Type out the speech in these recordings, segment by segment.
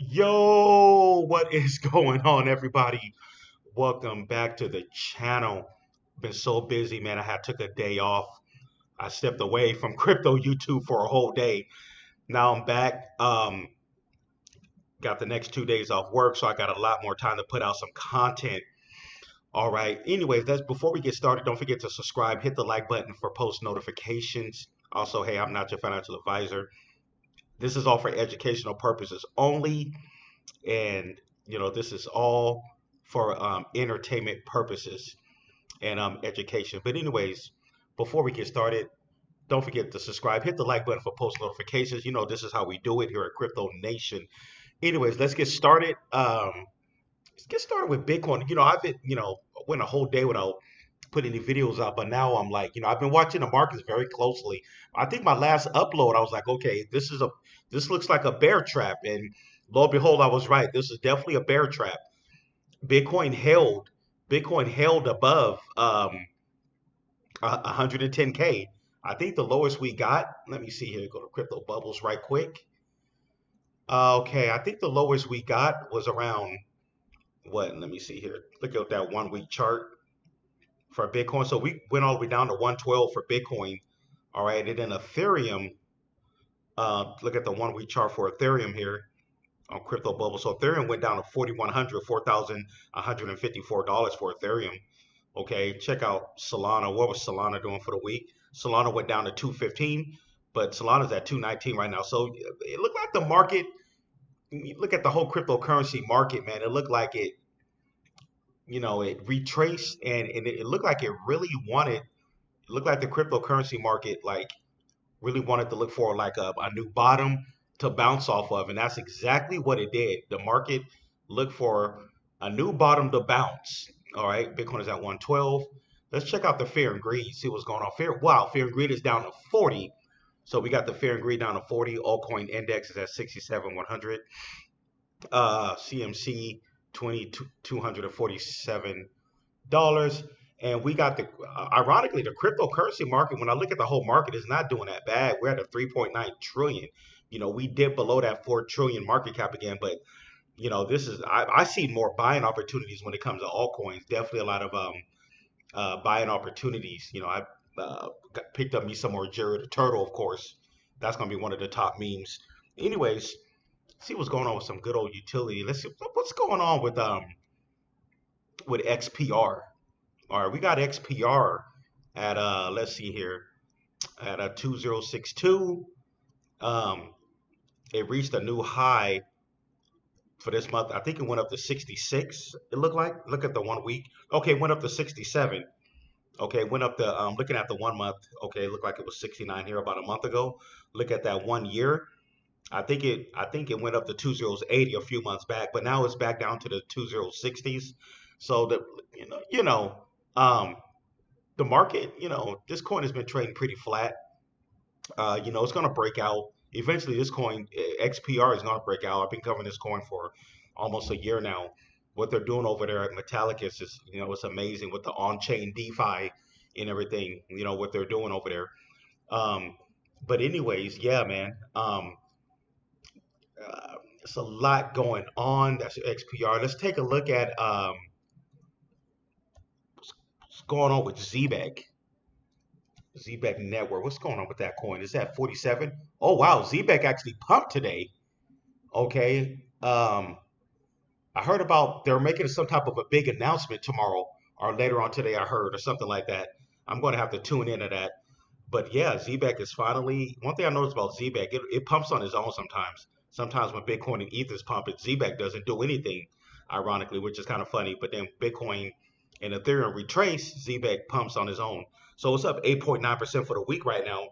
Yo, what is going on, everybody? Welcome back to the channel. Been so busy, man. I had took a day off. I stepped away from crypto YouTube for a whole day. Now I'm back. Got the next 2 days off work, so I got a lot more time to put out some content. All right. Anyways, that's before we get started. Don't forget to subscribe, hit the like button for post notifications. Also, hey, I'm not your financial advisor. This is all for educational purposes only. And this is all for entertainment purposes and education. But anyways, before we get started, don't forget to subscribe, hit the like button for post notifications. This is how we do it here at Crypto Nation. Anyways, let's get started. Let's get started with Bitcoin. I've been went a whole day without putting any videos out, but now I'm like, I've been watching the markets very closely. I think my last upload, I was like, okay, this looks like a bear trap, and lo and behold, I was right. This is definitely a bear trap. Bitcoin held, Bitcoin held above 110K. I think the lowest we got. Let me see here. Go to Crypto Bubbles right quick. Okay, I think the lowest we got was around what? Let me see here. Look at that 1 week chart for Bitcoin. So we went all the way down to 112 for Bitcoin. All right, and then Ethereum. Look at the 1 week chart for Ethereum here on Crypto Bubble. So Ethereum went down to 4,100, $4,154 for Ethereum. Okay, check out Solana. What was Solana doing for the week? Solana went down to 215, but Solana's at 219 right now. So it looked like the market. You look at the whole cryptocurrency market, man. It looked like it retraced, and it looked like it really wanted. It looked like the cryptocurrency market really wanted to look for like a new bottom to bounce off of, and that's exactly what it did. The market looked for a new bottom to bounce. All right, Bitcoin is at 112. Let's check out the fear and greed, see what's going on. Fear and greed is down to 40. So we got the fear and greed down to 40. Altcoin index is at 67,100. CMC 2,247 dollars. And we got ironically, the cryptocurrency market, when I look at the whole market, is not doing that bad. We're at a 3.9 trillion. We dipped below that 4 trillion market cap again, but I see more buying opportunities when it comes to altcoins. Definitely a lot of buying opportunities. I picked up me some more Jared the Turtle, of course. That's gonna be one of the top memes. Anyways, see what's going on with some good old utility. Let's see what's going on with XPR. All right, we got XPR at let's see here, at a 2062. Um, it reached a new high for this month. I think it went up to 66. It looked like. Look at the 1 week. Okay, it went up to 67. Okay, it went up to looking at the 1 month. Okay, it looked like it was 69 here about a month ago. Look at that 1 year. I think it went up to 2080 a few months back, but now it's back down to the 2060s. So you know, um, the market, this coin has been trading pretty flat. It's going to break out. Eventually, this coin, XPR, is going to break out. I've been covering this coin for almost a year now. What they're doing over there at Metallicus is, it's amazing with the on-chain DeFi and everything, what they're doing over there. Um, but anyways, yeah, man. It's a lot going on. That's XPR. Let's take a look at what's going on with ZBEC. ZBEC Network. What's going on with that coin? Is that 47? Oh wow, ZBEC actually pumped today. Okay. I heard about they're making some type of a big announcement tomorrow or later on today. I heard or something like that. I'm going to have to tune into that. But yeah, ZBEC is finally. One thing I noticed about ZBEC, it pumps on its own sometimes. Sometimes when Bitcoin and Ether's pumping, ZBEC doesn't do anything, ironically, which is kind of funny. But then Bitcoin and Ethereum retrace, ZBEC pumps on its own. So it's up 8.9% for the week right now.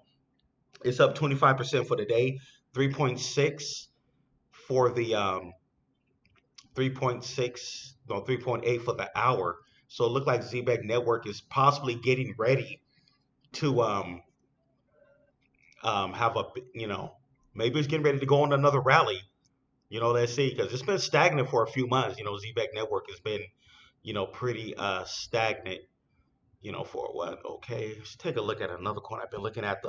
It's up 25% for the day, 3.6 for the 3.6, no, 3.8 for the hour. So it looked like ZBEC Network is possibly getting ready to have a, maybe it's getting ready to go on another rally. Let's see, because it's been stagnant for a few months. ZBEC Network has been, pretty stagnant, for what? Okay, let's take a look at another coin. I've been looking at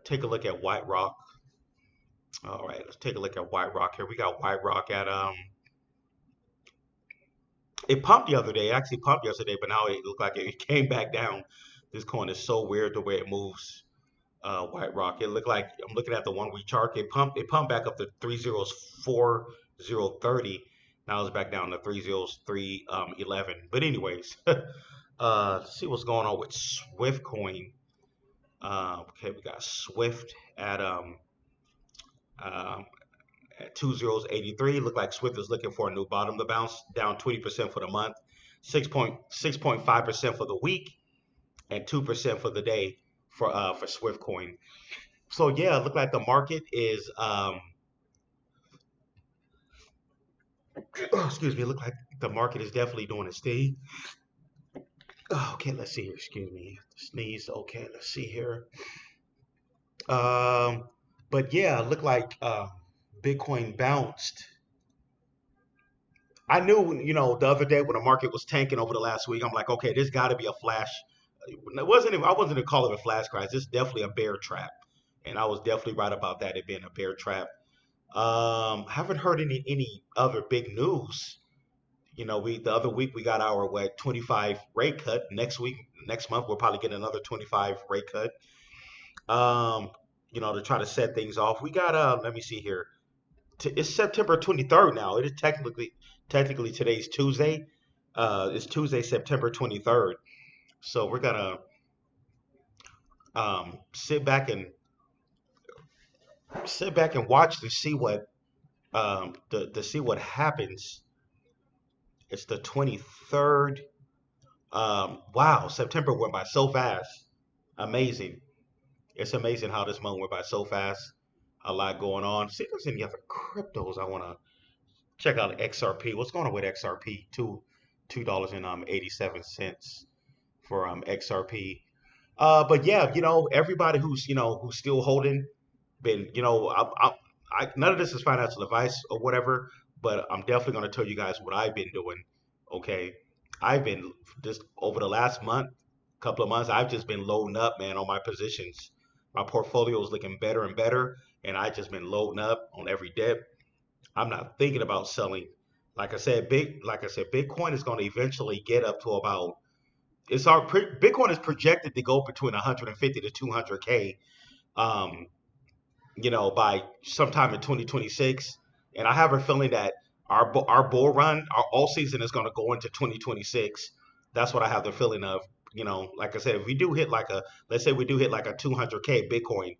take a look at White Rock. All right, let's take a look at White Rock here. We got White Rock at it pumped the other day. It actually pumped yesterday, but now it looked like it came back down. This coin is so weird the way it moves. White Rock. It looked like I'm looking at the 1 week chart. It pumped back up to 304.030. Now it's back down to 303.11. But anyways, let's see what's going on with Swift Coin. Okay, we got Swift um, at 2083. Look like Swift is looking for a new bottom to bounce down 20% for the month, 6.5% for the week, and 2% for the day for Swift Coin. So yeah, it look like the market is excuse me, it look like the market is definitely doing its thing. Okay, let's see here. Excuse me. Sneeze. Okay, let's see here. Um, but yeah, it looked like Bitcoin bounced. I knew, the other day when the market was tanking over the last week, I'm like, okay, there's got to be a flash. It wasn't even, I wasn't gonna call it a flash crash. It's definitely a bear trap, and I was definitely right about that. It being a bear trap. Haven't heard any other big news. We the other week we got our what 25 rate cut. Next month we'll probably get another 25 rate cut. Um, to try to set things off. We got let me see here. It's September 23rd now. It is technically today's Tuesday. It's Tuesday, September 23rd. So we're gonna sit back and watch to see what to see what happens. It's the 23rd. Wow, September went by so fast. Amazing. It's amazing how this month went by so fast. A lot going on. See if there's any other cryptos I want to check out. XRP. What's going on with XRP? $2 and 87 cents for XRP. But yeah, everybody who's still holding, been none of this is financial advice or whatever, but I'm definitely going to tell you guys what I've been doing. Okay, I've been just over the last couple of months, I've just been loading up, man, on my positions. My portfolio is looking better and better, and I just been loading up on every dip. I'm not thinking about selling. Like I said, Bitcoin is going to eventually get up to about. Bitcoin is projected to go between 150 to 200K. Um, by sometime in 2026. And I have a feeling that our bull run, our all season is going to go into 2026. That's what I have the feeling of. Like I said, if we do hit let's say we do hit like a 200K Bitcoin,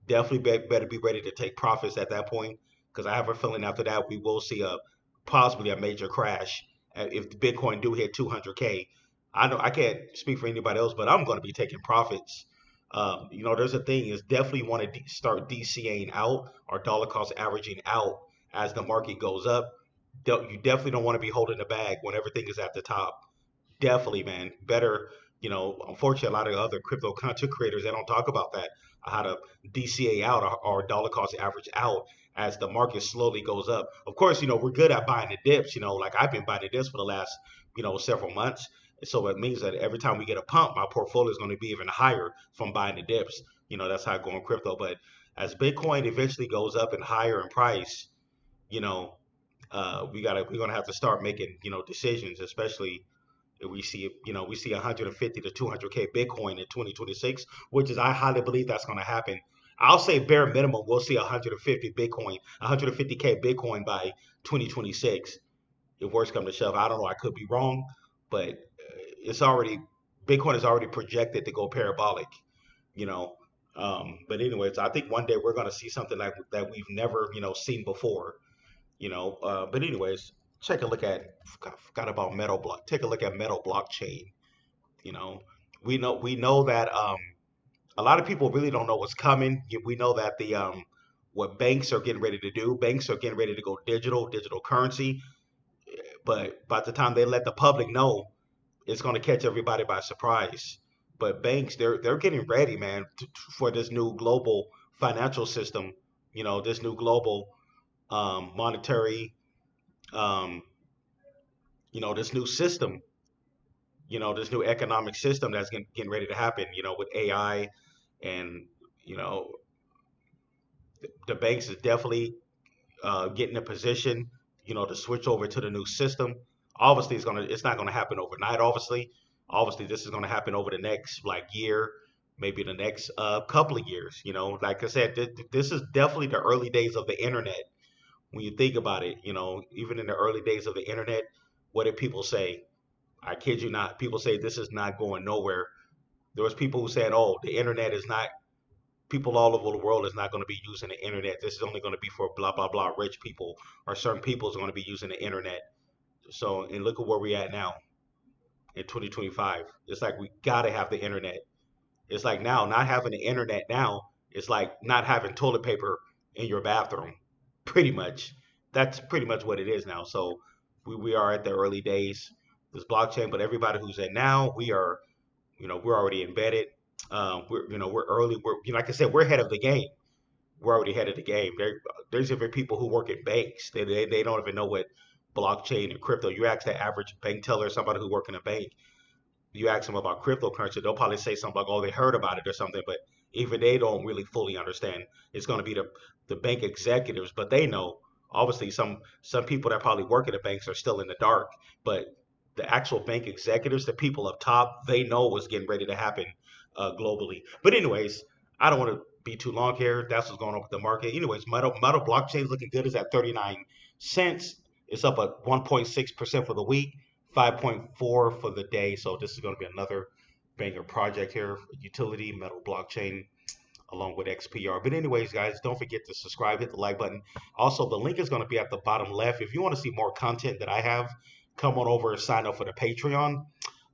definitely better be ready to take profits at that point because I have a feeling after that we will see possibly a major crash if the Bitcoin do hit 200K. I know I can't speak for anybody else, but I'm going to be taking profits. There's a thing is definitely want to start DCAing out or dollar cost averaging out as the market goes up. You definitely don't want to be holding the bag when everything is at the top. Definitely, man. Better, unfortunately, a lot of other crypto content creators, they don't talk about that, how to DCA out or dollar cost average out as the market slowly goes up. Of course, we're good at buying the dips, like I've been buying the dips for the last, several months. So it means that every time we get a pump, my portfolio is going to be even higher from buying the dips. That's how I go in crypto. But as Bitcoin eventually goes up and higher in price, you know, we're gonna have to start making, decisions, especially if we see 150 to 200K Bitcoin in 2026, which is I highly believe that's going to happen. I'll say bare minimum we'll see 150K Bitcoin by 2026. If worse come to shove, I don't know. I could be wrong, but it's already Bitcoin is already projected to go parabolic. You know, but anyways, I think one day we're going to see something like that we've never seen before. But anyways, take a look at forgot about Metal Block. Take a look at Metal Blockchain. You know, we know that a lot of people really don't know what's coming. We know that the what banks are getting ready to do. Banks are getting ready to go digital currency. But by the time they let the public know, it's going to catch everybody by surprise. But banks, they're getting ready, man, for this new global financial system. This new global monetary um, this new system, this new economic system that's getting ready to happen, with AI and, you know, The banks is definitely get in a position, to switch over to the new system. Obviously, it's not gonna happen overnight. Obviously, this is gonna happen over the next like year, maybe the next couple of years. Like I said, this is definitely the early days of the internet. When you think about it, even in the early days of the internet, what did people say? I kid you not. People say this is not going nowhere. There was people who said, "Oh, the internet is not people all over the world is not going to be using the internet. This is only going to be for blah blah blah rich people or certain people is going to be using the internet." So, and look at where we're at now in 2025. It's like we got to have the internet. It's like now not having the internet now, it's like not having toilet paper in your bathroom. Pretty much. That's pretty much what it is now. So we are at the early days this blockchain, but everybody who's in now, we're already embedded. We're early. Like I said, we're ahead of the game. We're already ahead of the game. There's even people who work at banks. They don't even know what blockchain and crypto. You ask the average bank teller, somebody who work in a bank, you ask them about cryptocurrency, they'll probably say something like, "Oh, they heard about it or something," but even they don't really fully understand. It's going to be the bank executives, but they know. Obviously, some people that probably work at the banks are still in the dark, but the actual bank executives, the people up top, they know what's getting ready to happen globally. But anyways, I don't want to be too long here. That's what's going on with the market. Anyways, metal blockchain is looking good. It's at 39 cents. It's up at 1.6% for the week. 5.4 for the day. So this is going to be another banger project here. Utility, metal blockchain, along with XPR. But anyways, guys, don't forget to subscribe, hit the like button. Also, the link is going to be at the bottom left. If you want to see more content that I have, come on over and sign up for the Patreon.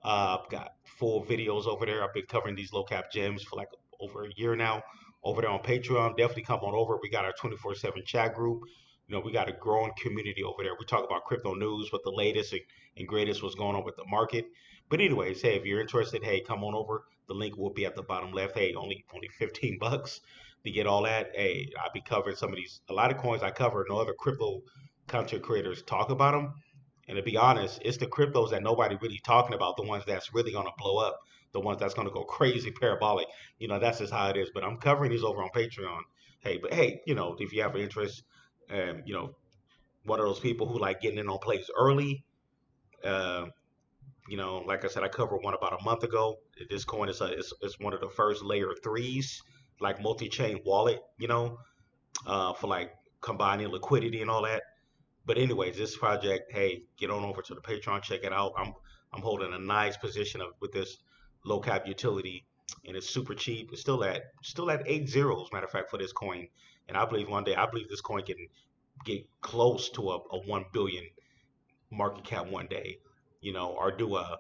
I've got full videos over there. I've been covering these low cap gems for like over a year now over there on Patreon. Definitely come on over. We got our 24/7 chat group. We got a growing community over there. We talk about crypto news, what the latest and greatest what's going on with the market. But anyways, hey, if you're interested, hey, come on over. The link will be at the bottom left. Hey, only $15 to get all that. Hey, I'll be covering some of these. A lot of coins I cover. No other crypto content creators talk about them. And to be honest, it's the cryptos that nobody really talking about, the ones that's really gonna blow up, the ones that's gonna go crazy parabolic. That's just how it is. But I'm covering these over on Patreon. Hey, but hey, if you have an interest, one of those people who like getting in on plays early, uh, like I said, I covered one about a month ago. This coin is one of the first layer threes, like multi-chain wallet, for like combining liquidity and all that. But anyways, this project, hey, get on over to the Patreon, check it out. I'm holding a nice position with this low cap utility, and it's super cheap. It's still at 8 zeros, matter of fact, for this coin. And I believe one day, I believe this coin can get close to a 1 billion market cap one day, or do uh,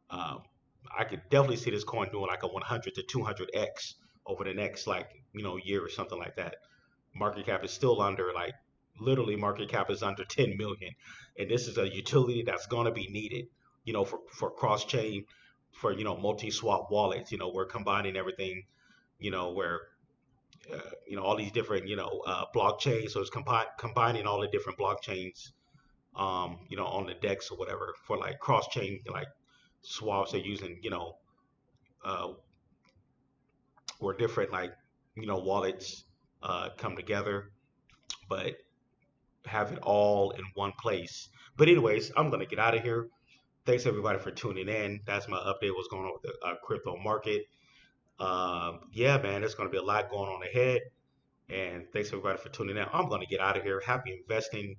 I could definitely see this coin doing like a 100 to 200x over the next like year or something like that. Market cap is still under like literally market cap is under 10 million, and this is a utility that's going to be needed, for cross chain, for multi swap wallets. We're combining everything, where all these different blockchains. So it's combining all the different blockchains, on the DEX or whatever for like cross chain like swaps. They're using uh, where different like wallets come together, but have it all in one place. But anyways, I'm gonna get out of here. Thanks everybody for tuning in. That's my update. What's going on with the crypto market? Yeah, man, there's gonna be a lot going on ahead. And thanks everybody for tuning in. I'm gonna get out of here. Happy investing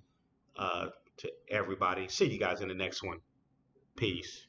uh, to everybody. See you guys in the next one. Peace.